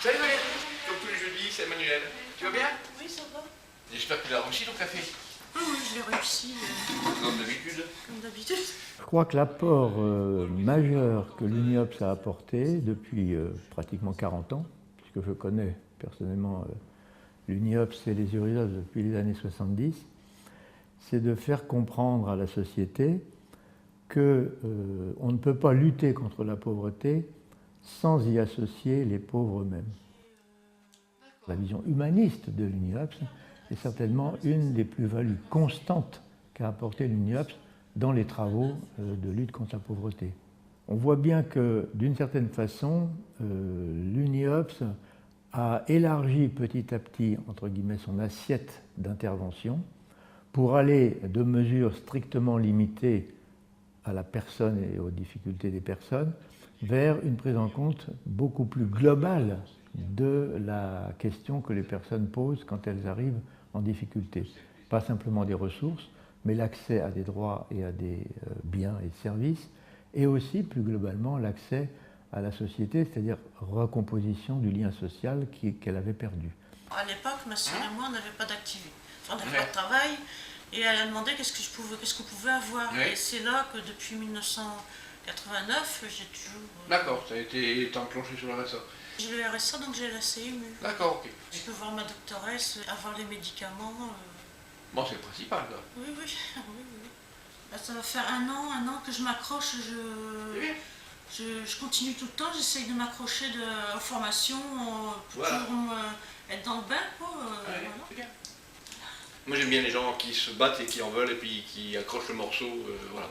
Salut Valérie, comme tous les jeudis, c'est Emmanuel. Tu vas bien? Oui, ça va. J'espère que tu l'as réussi ton café. Oui, je l'ai réussi, Comme d'habitude. comme d'habitude. Je crois que l'apport majeur que l'UNIOPS a apporté depuis pratiquement 40 ans, puisque je connais personnellement l'UNIOPS et les URIOPS depuis les années 70, c'est de faire comprendre à la société qu'on ne peut pas lutter contre la pauvreté sans y associer les pauvres eux-mêmes. La vision humaniste de l'UNIOPS est certainement une des plus-values constantes qu'a apporté l'UNIOPS dans les travaux de lutte contre la pauvreté. On voit bien que, d'une certaine façon, l'UNIOPS a élargi petit à petit, entre guillemets, son assiette d'intervention pour aller de mesures strictement limitées à la personne et aux difficultés des personnes vers une prise en compte beaucoup plus globale de la question que les personnes posent quand elles arrivent en difficulté. Pas simplement des ressources, mais l'accès à des droits et à des biens et services, et aussi, plus globalement, l'accès à la société, c'est-à-dire recomposition du lien social qu'elle avait perdu. À l'époque, ma soeur et moi, on n'avait pas d'activité. Enfin, on n'avait pas de travail. Et elle a demandé qu'est-ce qu'on pouvait avoir. Oui. Et c'est là que depuis 1989, j'ai toujours... D'accord, ça a été enclenché sur le RSA. J'ai le RSA, donc j'ai la CMU. D'accord, ok. Je peux voir ma doctoresse, avoir les médicaments. Bon, c'est le principal, là. Oui, oui, oui, oui. Là, ça va faire un an que je m'accroche. C'est bien. Je continue tout le temps, j'essaye de m'accrocher aux formations pour Voilà. toujours être dans le bain, quoi. Ouais, Voilà. c'est bien. Moi, j'aime bien les gens qui se battent et qui en veulent et puis qui accrochent le morceau, voilà.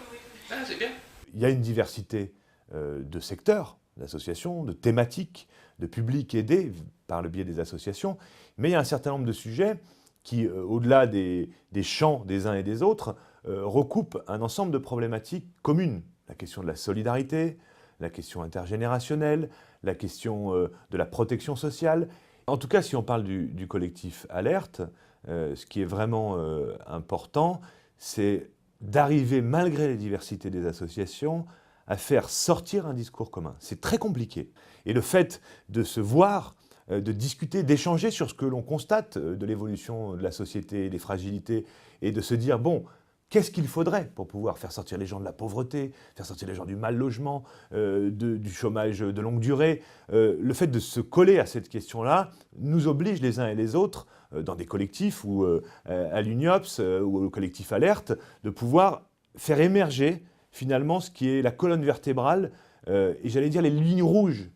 Ah, c'est bien. Il y a une diversité de secteurs, d'associations, de thématiques, de publics aidés par le biais des associations, mais il y a un certain nombre de sujets qui, au-delà des champs des uns et des autres, recoupent un ensemble de problématiques communes. La question de la solidarité, la question intergénérationnelle, la question de la protection sociale. En tout cas, si on parle du collectif Alerte, ce qui est vraiment important, c'est d'arriver, malgré les diversités des associations, à faire sortir un discours commun. C'est très compliqué. Et le fait de se voir, de discuter, d'échanger sur ce que l'on constate de l'évolution de la société, des fragilités, et de se dire, bon, qu'est-ce qu'il faudrait pour pouvoir faire sortir les gens de la pauvreté, faire sortir les gens du mal logement, du chômage de longue durée. Le fait de se coller à cette question-là nous oblige les uns et les autres, dans des collectifs ou à l'UNIOPS ou au collectif Alerte, de pouvoir faire émerger finalement ce qui est la colonne vertébrale et j'allais dire les lignes rouges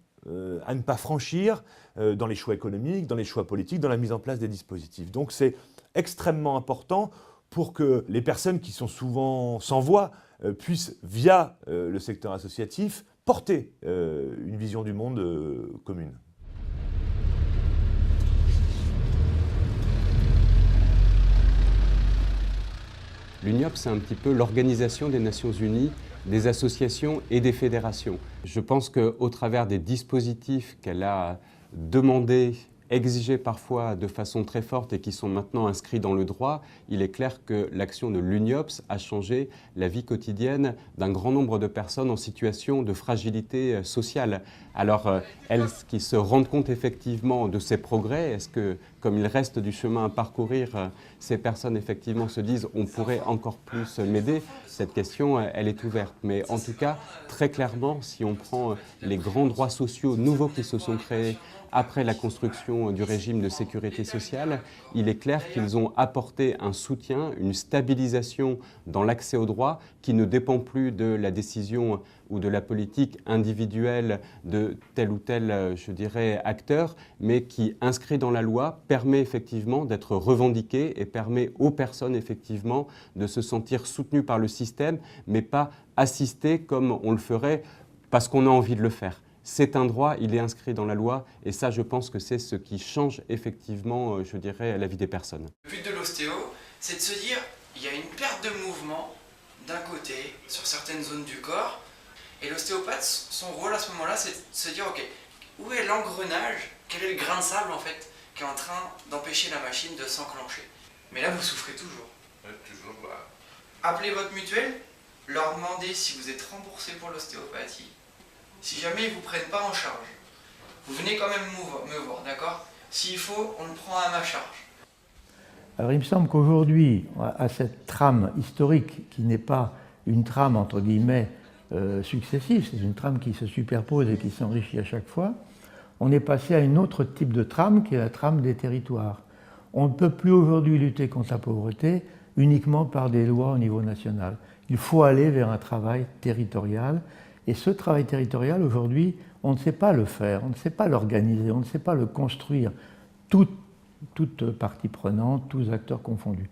à ne pas franchir dans les choix économiques, dans les choix politiques, dans la mise en place des dispositifs. Donc c'est extrêmement important pour que les personnes qui sont souvent sans voix puissent, via le secteur associatif, porter une vision du monde commune. L'UNIOPS, c'est un petit peu l'organisation des Nations Unies, des associations et des fédérations. Je pense qu'au travers des dispositifs qu'elle a demandés, exigés parfois de façon très forte et qui sont maintenant inscrits dans le droit, il est clair que l'action de l'UNIOPS a changé la vie quotidienne d'un grand nombre de personnes en situation de fragilité sociale. Alors, elles qui se rendent compte effectivement de ces progrès, est-ce que, comme il reste du chemin à parcourir, ces personnes effectivement se disent « on pourrait encore plus m'aider », cette question, elle est ouverte. Mais en tout cas, très clairement, si on prend les grands droits sociaux nouveaux qui se sont créés après la construction du régime de sécurité sociale, il est clair qu'ils ont apporté un soutien, une stabilisation dans l'accès aux droits qui ne dépend plus de la décision ou de la politique individuelle de tel ou tel, je dirais, acteur, mais qui, inscrit dans la loi, permet effectivement d'être revendiqué et permet aux personnes, effectivement, de se sentir soutenues par le système, mais pas assistées comme on le ferait parce qu'on a envie de le faire. C'est un droit, il est inscrit dans la loi, et ça, je pense que c'est ce qui change effectivement, je dirais, la vie des personnes. Le but de l'ostéo, c'est de se dire, il y a une perte de mouvement d'un côté, sur certaines zones du corps, et l'ostéopathe, son rôle à ce moment-là, c'est de se dire, ok, où est l'engrenage, quel est le grain de sable en fait, qui est en train d'empêcher la machine de s'enclencher. Mais là, vous souffrez toujours. Toujours, voilà. Appelez votre mutuelle, leur demandez si vous êtes remboursé pour l'ostéopathie. Si jamais ils ne vous prennent pas en charge, vous venez quand même me voir, d'accord? S'il faut, on le prend à ma charge. Alors il me semble qu'aujourd'hui, à cette trame historique, qui n'est pas une trame entre guillemets successive, c'est une trame qui se superpose et qui s'enrichit à chaque fois, on est passé à une autre type de trame qui est la trame des territoires. On ne peut plus aujourd'hui lutter contre la pauvreté uniquement par des lois au niveau national. Il faut aller vers un travail territorial. Et ce travail territorial, aujourd'hui, on ne sait pas le faire, on ne sait pas l'organiser, on ne sait pas le construire, toutes parties prenantes, tous acteurs confondus.